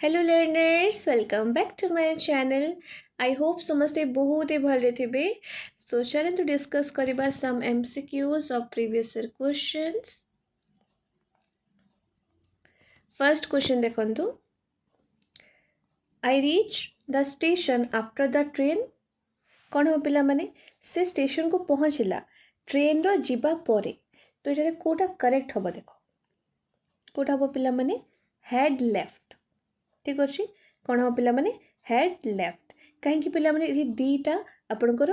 Hello learners, welcome back to my channel. I hope समस्ते बहुत ही भले थे। सो चलें तो डिस्कस करिबा some MCQs of previous year questions. First question देखंतु, I reach the station after the train. कौन हो पिला माने से स्टेशन को पहुँचला ट्रेन रो जीवा परे, तो एटारे कोटा करेक्ट हबो देखो। कोटा हबो पिला माने हेड लेफ्ट। ठीक अच्छे, कौन हम पिला माने हेड लेफ्ट। कहीं पिला माने ये दीटा आपणकर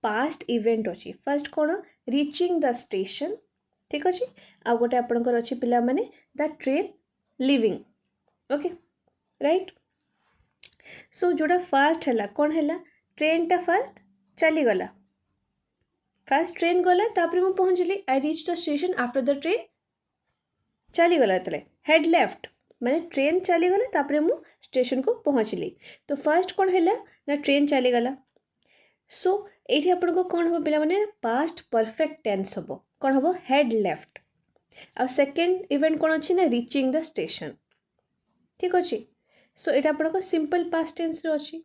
पास्ट इवेंट अच्छी। फर्स्ट कौन रीचिंग द स्टेशन, ठीक अच्छे, आ गोटे आपणकर अच्छी पिला माने the train leaving. Okay right. So जोड़ा फास्ट है कौन है ट्रेन टा फास्ट चली गला। फास्ट ट्रेन गला तापर मु पहुंचली I reach the station after the train चली गला तले हेड लेफ्ट माने ट्रेन चली गला तापर मु स्टेशन को पहुंचली। तो फर्स्ट कौन है ना ट्रेन चली गला। सो एठी अपन को कौन हम पिला माने पास्ट परफेक्ट टेंस हबो। कौन हबो हेड लेफ्ट। आ सेकंड इवेंट कौन अछि ना रीचिंग द स्टेशन। ठीक अछि। सो एटा अपन को सिंपल पास्ट टेंस रो अछि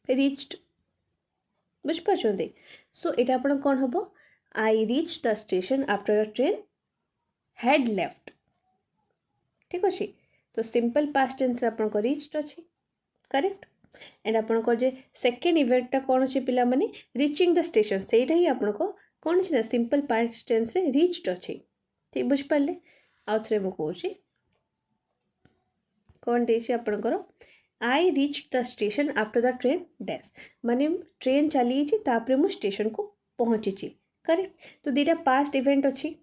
रीच्ड। बुझ पाछोंदे। सो एटा अपन कौन हबो आई reach the station after the train head left. ठीक अच्छे। तो सिंपल पास्ट टेंस आपन को रीच्ड अच्छी करेक्ट। एंड आपन को जे सेकेंड इवेंटटा कौन अच्छे पिला माने रीचिंग द स्टेशन सेटा ही आपन को कौन अच्छे ना सिंपल पास्ट टेंस रे रीच्ड अच्छी। ठीक बुझ पाले। आउ थरे मु कहूची कौन देसी आपन को आई reach the station after the train dash माने ट्रेन चली छी तापरे मु स्टेशन को पहुंची छी करेक्ट। तो दीटा पास्ट इवेंट अच्छी।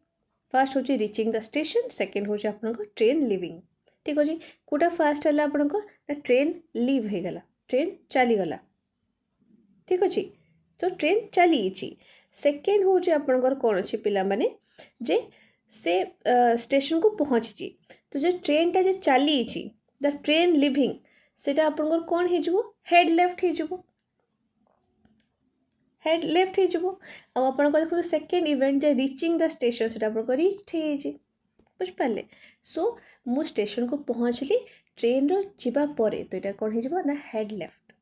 फर्स्ट हूँ रीचिंग द स्टेशन, सेकेंड हूँ आपन ट्रेन लिविंग। ठीक अच्छे। कोटा फास्ट है आपन को ट्रेन लिव हो गला, ट्रेन चली गला। ठीक अच्छे। तो ट्रेन चली। सेकेंड हूँ आपन कौन अच्छे पिला माने जे से स्टेशन को पहुँची। तो जे ट्रेन टा जे चली द ट्रेन लिविंग सेटा आपन कौन हो हेड लेफ्ट हो हेड लेफ्ट हो देखो second event J reaching the station से रीच हो बुझिपारे। सो मु स्टेशन को पहुँचली ट्रेन रो जीवा परे, तो ये कौन हो ना head left.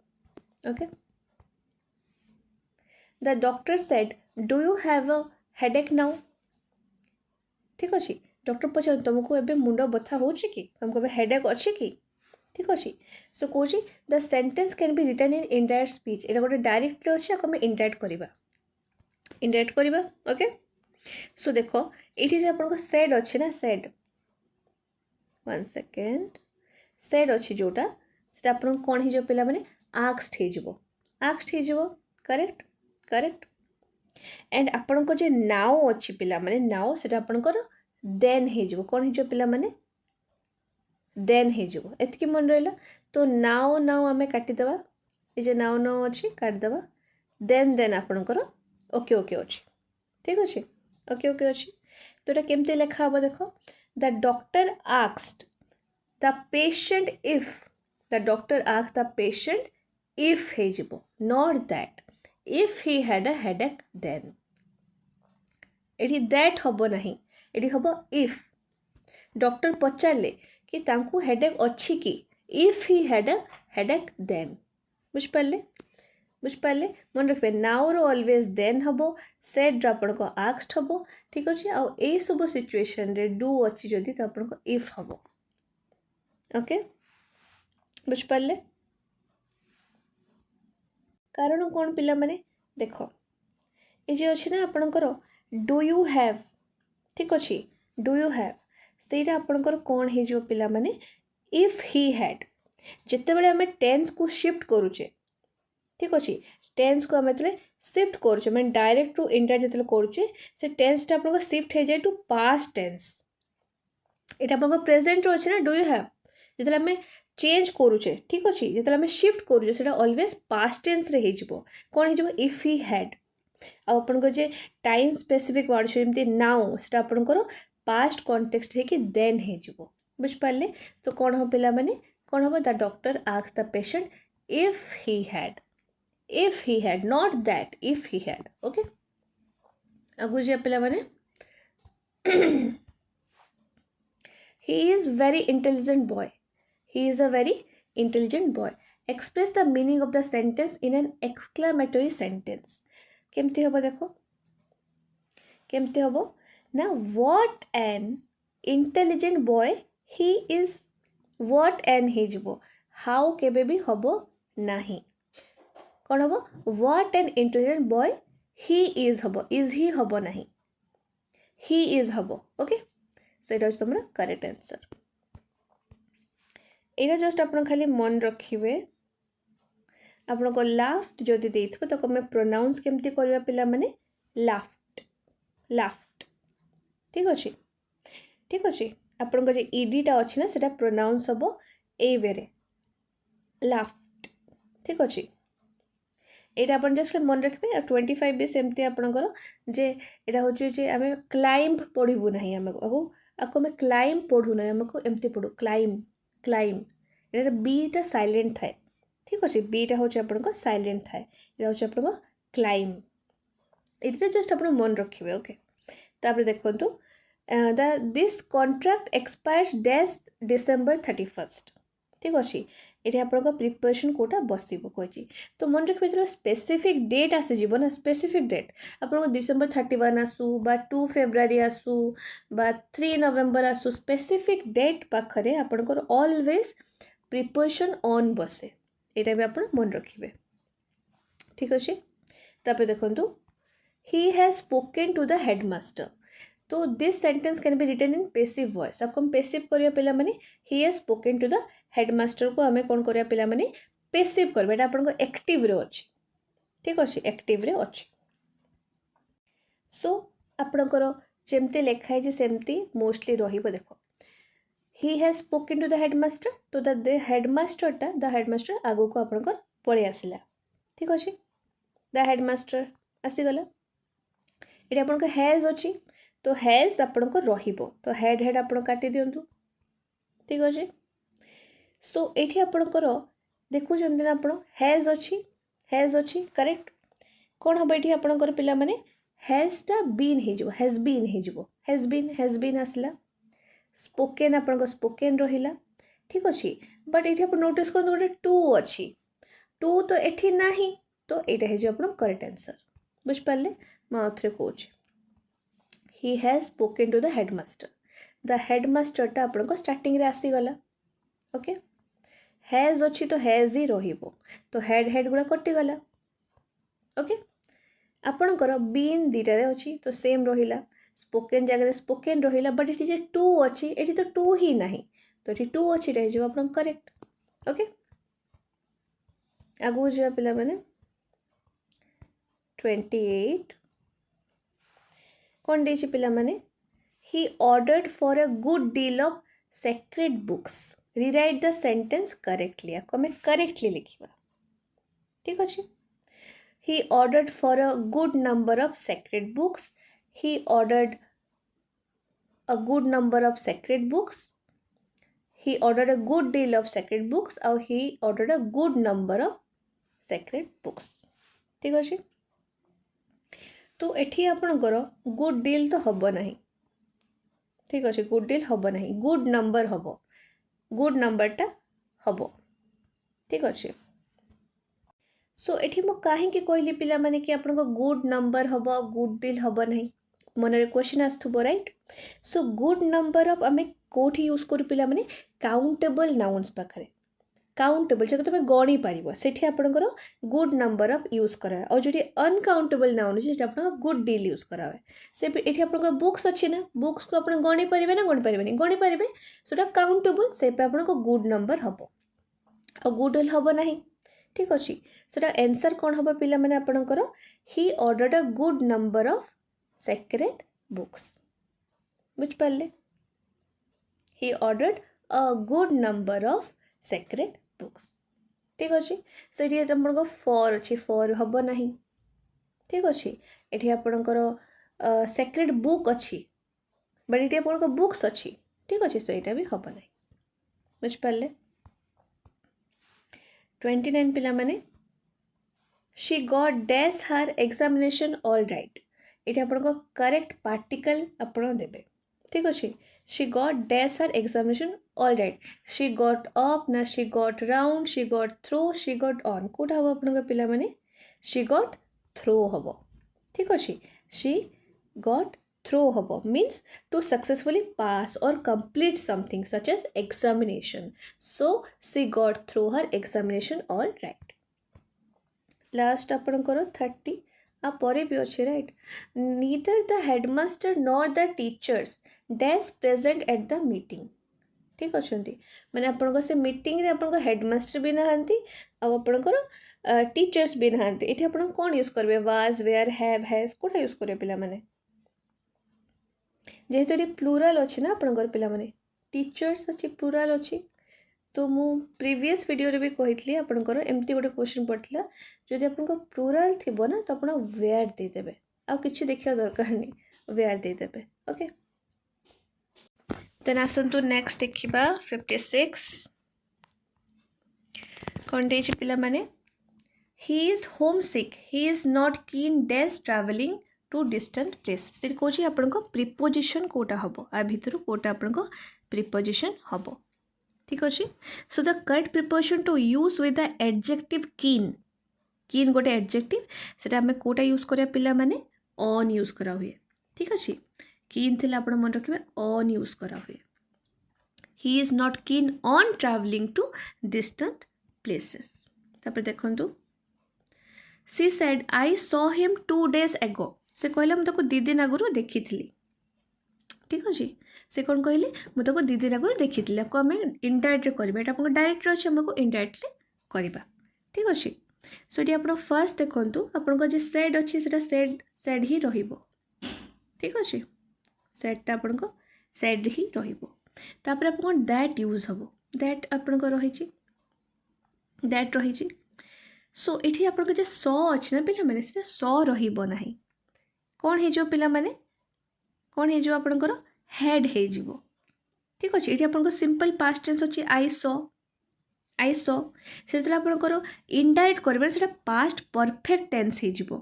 Okay. The doctor said do you have a headache now. ठीक अच्छे। डॉक्टर पचार तुमको एबे मुंड बथा हो कि तुमको एबे हेडेक अच्छे कि। ठीक अच्छे। सो कौन the sentence can be written in indirect speech. एटा गोटे डायरेक्ट अच्छे आम इनडायरेक्ट करवा इनडायरेक्ट करवा। ओके। सो देखो ये जो आपन सेड अच्छे ना सेड वन सेकेंड सेड अच्छी जोटा से आपन कौन हो पिला माने आस्क्ड हो आस्क्ड हो करेक्ट करेक्ट। एंड आपन को जे नाउ अच्छी पिला माने नाउ से आपनकर देन हो कौन हो पिला माने देन हो एतकी मन रहा। तो नाउ नाउ आम काटिदेवा ये जो नाउ नाउ अच्छी काटिदेवा देन देन आपनकर ओके ओके अच्छी। ठीक अच्छे। ओके ओके अच्छी। तो ये केमती लिखा हम देख the doctor asked the patient if the doctor asked the patient if हो not that if he had a headache then. एठी दैट हम ना ये हम इफ डॉक्टर पचारे कि तांकू हेडेक अच्छी कि if he had a headache then. बुझिपारे बुझिपारे मन रखिए नाउ रो ऑलवेज देन हम सेड आपन को आस्क्ड हम। ठीक अच्छे। आ सब सिचुएशन रे डू अच्छी जदि तो आपन को इफ हम। ओके बुझिपारे। कारण कौन पिला माने देखो ये जो अच्छे ना आपनकर डू यू हैव। ठीक अच्छे। डू यू हैव सेटा आपनकर कौन हो पिला माने इफ ही हैड। जिते बड़े आम टेंस को शिफ्ट करुचे। ठीक अच्छे। टेंस को आम शिफ्ट करुचे मैं डायरेक्ट टू इनडायरेक्ट जो करुचे से टेंस टा आपन शिफ्ट हो जाए टू पास्ट टेंस। यहाँ आप प्रेजेंट अच्छे ना डू यू हैव जो आम चेंज करुचे। ठीक अच्छे। जो आम शिफ्ट करुचे से ऑलवेज पास्ट टेंस रे हो कौन हो इफ ही हैड। आपन को जे टाइम स्पेसिफिक वर्ड जमी नाउ से आपनकर पास्ट कॉन्टेक्स्ट है कि देन हो बुझिपारे। तो कौन हम पिला माने कौन हम the doctor asked the patient if he had not that if he had. Okay. आगु जे पिला माने he is very intelligent boy he is a very intelligent boy. Express the meaning of the sentence in an exclamatory sentence. केमती हबो देखो केमती हबो ना what an intelligent boy he is. what an हे जिवो how केबे भी हबो नाही कौन हबो what an intelligent boy he is हबो is he हबो नाही he is हबो ओके सो एटा तुमरा करेक्ट आंसर एटा जस्ट आपण खाली मन रखिबे आपण को लाफ्ट जदि देइथबो तो कमे प्रोनाउंस केमती करबा पिला माने लाफ्ट लाफ्ट ठीक अछि आपण को जे ईडी टा अछि ना सेटा प्रोनाउंस हबो ए वेरे लाफ्ट ठीक अछि एटा अपन जस्ट मन रखबे 25 भी सेमती आपनकर जे एटा होची जे हमें क्लाइंब पढिबु नाही हम आको में क्लाइंब पढु नाही हमको एमती पढु क्लाइंब क्लाइंब एटा बी टा साइलेंट थाए ठीक अछि बी टा होची आपनको साइलेंट थाए एटा होची आपनको क्लाइंब इतरे जस्ट अपन मन रखिबे ओके तापर देखंतु this contract expires dash December 31 ठीक अछि एठी आपनको प्रिपरेशन कोटा बसिबो कहछि तो मन रखबे जरा स्पेसिफिक डेट आसे जीवो ना स्पेसिफिक डेट आपनको डिसेंबर 31 आसु बा 2 फेब्रुआरी आसु बा 3 नवंबर आसु स्पेसिफिक डेट पाखरे आपनको ऑलवेज प्रिपरेशन ऑन बसे एटा भी आपण मन रखिबे ठीक अछि तापर देखंतु he has spoken to the headmaster तो this sentence can be written in passive voice आपको हम पैसिव करिया पिला माने he has spoken to the headmaster को हमें कौन करिया पिला माने पैसिव करबे एटा आपन को एक्टिव रे अछि ठीक अछि एक्टिव रे अछि सो आपन को जेमते लेखाय जे सेमती मोस्टली रहिबो देखो he has spoken to the headmaster तो द हेडमास्टर आगो को आपन को पळे आसिला ठीक अछि द हेडमास्टर आसी गला एटा आपन को हैज अछि तो हैज आपन को रहिबो तो हेड आपन काटी दियंतु ठीक अछि सो एठी आपन को देखु जंदन आपन हैज अछि करेक्ट कोन हबे एठी आपन को पिला माने हैज टा बीन हे जिवो हैज बीन आसला स्पोकन आपन को स्पोकन रहिला ठीक अछि बट एठी आपन नोटिस करन गोटे टू अछि टू तो एठी नाही तो एटा हे जे आपन करेक्ट आंसर बुझ पाले माथरे coach he has spoken to the headmaster टा आपन को स्टार्टिंग रे आसी गला ओके हैज अछि तो हैज ही रहिबो तो हेड गुडा कटि गला ओके आपन को बीन दीटा रे अछि तो सेम रहिला स्पोकन जगह स्पोकन रहिला बट एठी जे टू अछि एठी तो टू ही नाही तो एठी टू अछि रहि जो आपन करेक्ट ओके आगु जे पिला माने 28 कौन देछि पिला माने he ordered for a good deal of sacred books rewrite the sentence correctly आपको मैं correctly लिखिबा ठीक अछि he ordered for a good number of sacred books he ordered a good number of sacred books he ordered a good deal of sacred books or he ordered a good number of sacred books ठीक अछि तो एठी आपनकर good deal तो हबो नाही ठीक अछि गुड डील हबो नाही गुड नंबर हबो गुड नंबर टा हबो ठीक अछि सो एठी मो काहे कि कहली पिला माने कि आपनको गुड नंबर हबो गुड डील हबो नाही मन रे क्वेश्चन आस्थुबो right so good number of हमें कोठी यूज करू पिला माने काउंटेबल नाउन्स पाखरे काउंटेबल जे तुम गणी पार से आपंकर गुड नंबर ऑफ यूज करा और जो अनकाउंटेबल नाउन अच्छे आप गुड डील यूज करा से ये आप बुक्स अच्छी ना बुक्स को आप गणी पारे ना गणी पारे गणी पारे से काउंटेबल से आप गुड नंबर हम और गुड डील हम ना ठीक अच्छे से आंसर कौन हम पिला माने आपणकर he ordered a good number of sacred books बुझिपारे he ordered a good number of sacred books ठीक अच्छे से ये आपको फॉर अच्छी फॉर हम ना ठीक अच्छे ये आपणकर सेक्रेड बुक अच्छी बट ये आप बुक्स अच्छी ठीक अच्छे सो यहाँ भी हम ना बुझिपारे 29 पिला माने she got dash her examination all right ये आपको करेक्ट पार्टिकल आप देवे ठीक अच्छे she got dash her examination all right. she got up ना she got round, she got through, she got on. Kota हम अपन का पिला माने she got through हबो. ठीक अछि. she got through हबो means to successfully pass or complete something such as examination. So she got through her examination all right. Last अपन करो 30 आ परे भी अच्छे right. neither the headmaster nor the teachers dash present at the meeting. ठीक अच्छे मैंने आपन से meeting रे आपन हेडमास्टर भी नहांती आ आपन टीचर्स भी नहांती. एठी आपन कोन यूज करबे वाज वेयर हैव हैज कोटा यूज करे पिला माने जेहेतु एठी प्लुरल अछि ना आपन पिला माने टीचर्स अछि प्लुरल अछि. तो मु प्रीवियस वीडियो रे भी कहितली आपनकर एमती गोटे क्वेश्चन पड़थिला जदि आपनकर प्लुरल थिबो ना तो आपण वेयर दे देबे आ किछि देखिया दरकार नै वेयर दे देबे. ओके देन आसंतु नेक्स्ट देखिबा 56 कोन देछि पिला माने he is homesick, he is not keen dash traveling to distant place. से कोछि आपनको प्रीपोजिशन कोटा हबो आ भितरु कोटा आपनको प्रीपोजिशन हबो. ठीक अच्छे. So the correct preposition to use with the adjective keen. Keen गोटे एडजेक्टिव सेटा हमें कोटा यूज करिया पिला माने ऑन यूज करा हुए. ठीक अच्छे. कीन थिला आपण मन रखिबे ऑन यूज करा हुए. He is not keen on travelling to distant places. तापर देखंतु she said I saw him 2 days ago. से कहला हम ताको 2 दिन आगुरु देखिथिली. ठीक अच्छे. से कौन कहले मुझे ताको 2 दिन आगुरु देखिथिली. आको हमें इनडायरेक्टली करबा एटा आपन डायरेक्ट अछि हमको इनडायरेक्टली करबा. ठीक अच्छे. सो एटी आपन फर्स्ट देखंतु आपन को जे सेड अछि सेटा सेड ही रहिबो. ठीक अच्छे. सेडटा आपन को सेड ही रहिबो. तापर आपन दैट यूज हबो. दैट आपन को रहिछि दैट रहिछि. सो एठी आपन को जे सॉ अछि ना पिला माने सेटा सॉ रहिबो नाही. कोन हे जो पिला माने कोन हे जो आपन को हेड हे जीवो. ठीक अच्छे. ये आपन सिंपल पास्ट टेंस अच्छी आई सॉ से आपन इनडायरेक्ट करेंगे से पास्ट परफेक्ट टेंस हो.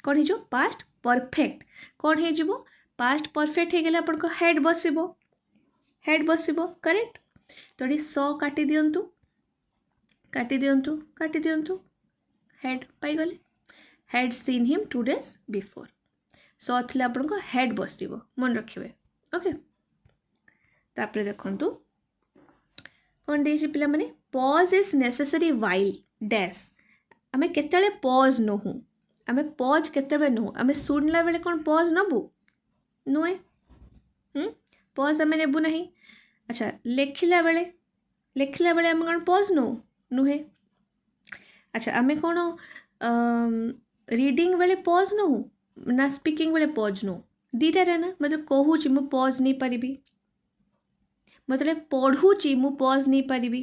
कौन हो पास्ट परफेक्ट कौन हो पास्ट परफेक्ट हो गले आपन हेड बसिबो करेक्ट. तो ये सॉ काटी दियंतु हेड पाई गले. Head seen him 2 days before. Saw थिले आपन हेड बसिबो मन रखिबे. ओके. तापरे देखंतु कोन देछि पिला माने pause is necessary while dash. आमे केतेले पॉज नहु आमे पॉज केतेबे नहु आमे सुनला बेले कोन पॉज नबु नुए पॉज आमे नेबु नाही. अच्छा लेखिला बेले आमे कोन पॉज नुहे. अच्छा आमे कोन रीडिंग बेले पॉज नहु ना स्पीकिंग बेले पॉज नु दीटा रे ना मतलब कहूची मु पॉज नहीं पारिबी मतलब पढ़ुची मु पॉज नहीं पारिबी.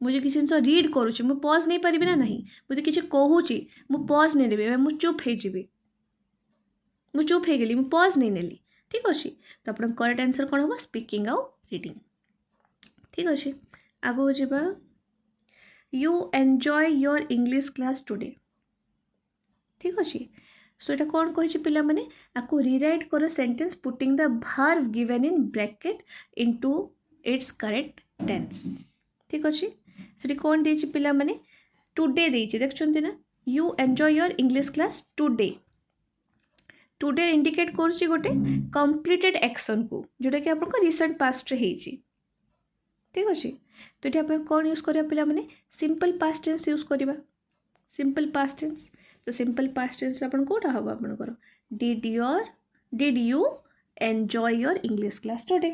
मुझे किसी जिन रीड करुची मु पॉज नहीं पारिबी ना नहीं. मुझे किसी कहूची मु पॉज नहीं देबी मु चुप हे जीबी मु चुप हे गेली मु पॉज नहीं नेली. ठीक अच्छे. तो अपन करेक्ट आंसर कौन हम स्पीकिंग आउ रीडिंग. ठीक अच्छे. आगो जीबा you enjoy your English class today. ठीक अच्छे. सो एटा कौन कहि पिला माने आको रीराइट करो sentence putting the verb given in bracket into its correct tense. ठीक अच्छे. से कौन देछि पिला माने टुडे देछि देखछन्ते ना you enjoy your English class today. Today indicate करछि गोटे कंप्लीटेड एक्शन को जोटा कि आपन को रिसेंट पास्ट रे हेछि. ठीक अच्छे. तो ये आप कौन यूज करिया पिला माने सिंपल पास्ट टेंस यूज करिबा. Simple past tense. तो सिंपल पास्ट टेंस अपन कोटा हबो आपनकर did you enjoy your English class today.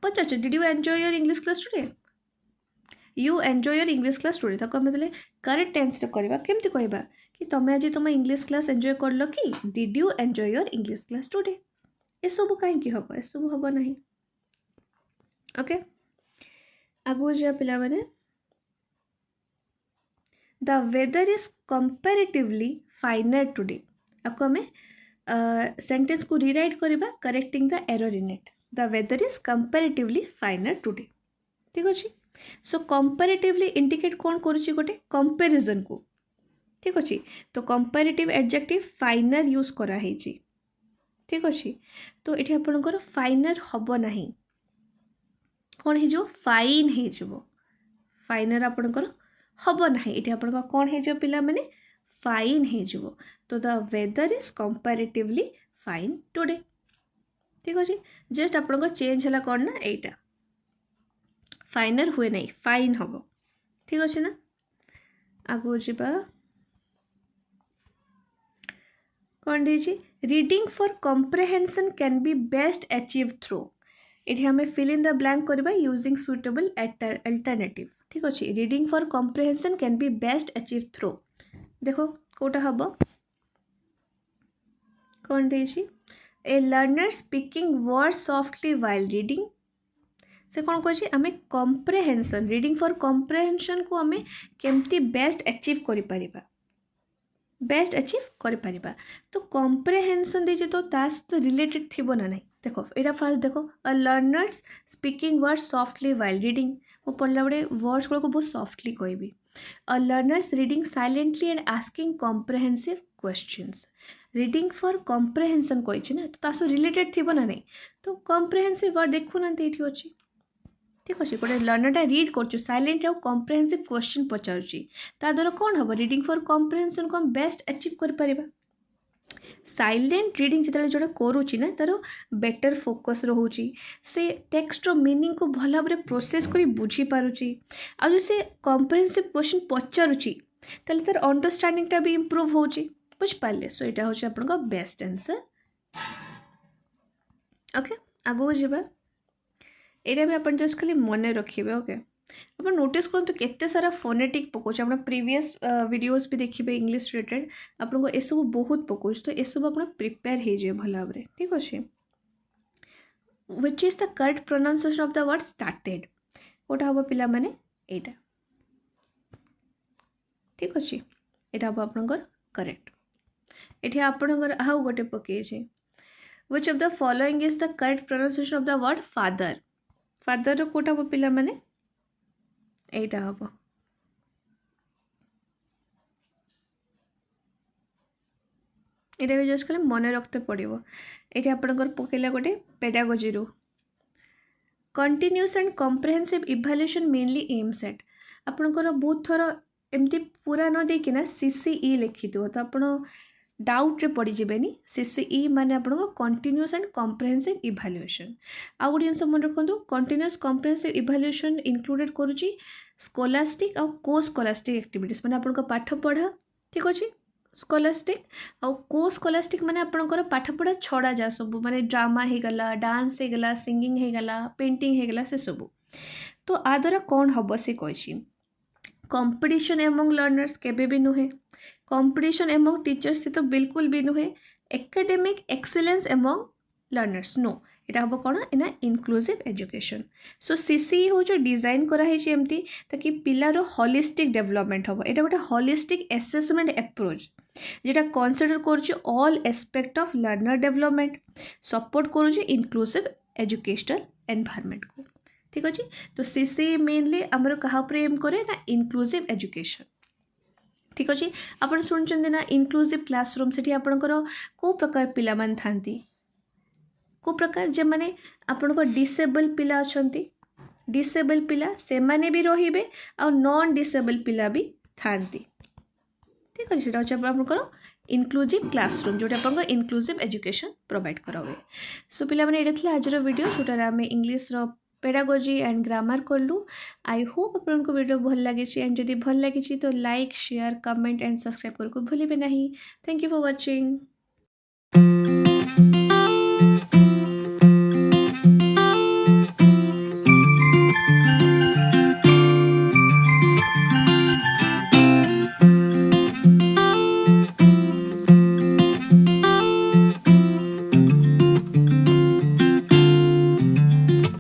पचाच did you enjoy your English class today. You enjoy your English class today ताको हम तले करेक्ट टेंस रे करबा. केमति कहबा कि तमे आज तुम इंग्लिश क्लास एंजॉय करलो कि did you enjoy your English class today. ए सब काहे कि हबो ए सब हबो नाही. ओके. आगो जे पिला माने the weather is comparatively finer today. आपको हमें सेंटेंस को रीराइट करबा correcting the error in it. The weather is comparatively finer today. ठीक अच्छे. सो कंपैरेटिवली इंडिकेट कौन करुच्ची गोटे कंपैरिजन को. ठीक अच्छे. तो कंपैरेटिव एडजेक्टिव फाइनर यूज करा हेची. ठीक अच्छे। तो ये आपंकर फाइनर हम ना कौन हो फाइन हो फाइनर आपंकर हम ना ये आप कौन हो पिला माने फाइन हो। तो the weather is comparatively fine today. ठीक अच्छे जस्ट आपंकर चेंज है कौन ना एटा फाइनर हुए नहीं फाइन हम। ठीक अच्छे ना आगो जा कौन दीजिए reading for comprehension can be best achieve through ये हमें फिल इन द ब्लैंक करबा यूजिंग सुटेबल अल्टरनेटिव। ठीक अच्छे reading for comprehension can be best achieve through देखो कोटा हम कौन दीजिए ए learner speaking word softly while reading से कौन कहे आम कॉम्प्रिहेंशन रीडिंग फॉर कॉम्प्रिहेंशन को आम केमती बेस्ट अचीव करिपरिबा बेस्ट अचीव करिपरिबा। तो कॉम्प्रिहेंशन दीजिए तो ता सहित रिलेटेड थिबो ना नहीं देखो यहाँ फास्ट देखो a learners speaking words softly while reading मु पढ़ला बड़े वर्ड्स गुड़ा बहुत सॉफ्टली कहबी a learners reading silently and asking comprehensive questions reading for comprehension कही ना तो ता सहित रिलेटेड थिबो ना नहीं तो कॉम्प्रिहेंसिव वर्ड देखु ना ये अच्छी। ठीक अच्छे गोटे लर्नरटा रीड कर साइलेंट आउ कॉम्प्रिहेंसिव क्वेश्चन पचारुची द्वारा कौन हम रीडिंग फॉर कॉम्प्रिहेंशन को हम बेस्ट अचीव कर साइलेंट रीडिंग जिते जोटा करुच्ची ना तार बेटर फोकस रोचे से टेक्स्ट मीनिंग को भल भाव प्रोसेस कर बुझीपारुची आउ से कॉम्प्रिहेंसिव क्वेश्चन पचारुची ताले तार अंडरस्टैंडिंगटा भी इम्प्रूव होची बुझिपारे। सो यहाँ हूँ आपका बेस्ट आंसर। ओके आगू जावा यहाँ भी आप जस्ट खाली मन रखिए। ओके आप नोटिस करूँ केते सारा फोनेटिक पकाउछ आप प्रीवियस वीडियोस भी देखिए इंग्लिश रिलेटेड आपको ये सब बहुत पकाउछ तो ये सब आप प्रिपेयर हो जाए भल भाव। ठीक अच्छे which is the correct pronunciation of the word started कोटा हम पिला माने एटा। ठीक अच्छे यहाँ हम आपनकर करेक्ट ये आपनकर आउ गोटे पकई which of the following is the correct pronunciation of the word father father कोटा हम पिला माने एटा हम यहाँ भी जस्ट खाली मन रखते पड़ो। ये आपंकर पकईला गोटे पेडागोजी रू continuous and comprehensive evaluation mainly aims at आपंकर बहुत थर एमती पूरा न देकिना सीसीई लिखिथो तो आप डाउट रे पड़ी जिबेनी सीसीई माने आपको कंटिन्यूअस एंड कॉम्प्रिहेंसिव इवैल्यूएशन। आउ गोटे जिन मन रखु कंटिन्यूअस कॉम्प्रिहेंसिव इवैल्यूएशन इंक्लूडेड करुच्ची स्कोलास्टिक आउ को स्कोलास्टिक एक्टिविटीज माने आपन पाठ पढ़ा। ठीक अच्छे स्कोलास्टिक आउ को स्कोलास्टिक माने आपनकर पाठ पढ़ा छड़ा जा सब माने ड्रामा हो गला डांस हो गला सिंगिंग हो गला पेंटिंग हो गला से सब। तो आ द्वारा कौन हम से कही कंपटीशन एमंग लर्नर्स केबे भी नुहे कंपटीशन एमंग टीचर्स से तो बिल्कुल भी नुहे एकेडमिक एक्सीलेंस एमंग लर्नर्स नो यहाँ हम कौन इना इनक्लूसिव एजुकेशन। सो सीसीई हूँ डिजाइन कराई एमती ताकि पिलार होलिस्टिक डेवलपमेंट हम यहाँ गोटे होलिस्टिक एसेसमेंट एप्रोच जेटा कनसीडर कर all aspect of learner development support करुच्च इनक्लूसिव एजुकेशनल एनवायरनमेंट को। ठीक अच्छे तो सीसीई मेनली आमर क्या एम करे ना इनक्लूसिव एजुकेशन। ठीक अच्छे आप शुणुंट ना इनक्लूसिव क्लासरूम से आपंकर को प्रकार पिला मान थांती को प्रकार जे माने आपंकर डिसेबल पिला अछंती डिसेबल पिला से माने भी रहिबे आ नॉन डिसेबल पिला भी थांती। ठीक अच्छे आपंकर इनक्लूसिव क्लासरूम जोटा आपंकर इनक्लूसिव एजुकेशन प्रोवाइड करा हुए। सो पिला माने एटा थिला आजर वीडियो जोटार आम इंग्लिश पेडागोजी एंड ग्रामर कलु। आई होप आपको वीडियो भल लगी एंड जदि भल लगी तो like share comment and subscribe करको भूलिबे नहीं। Thank you for watching.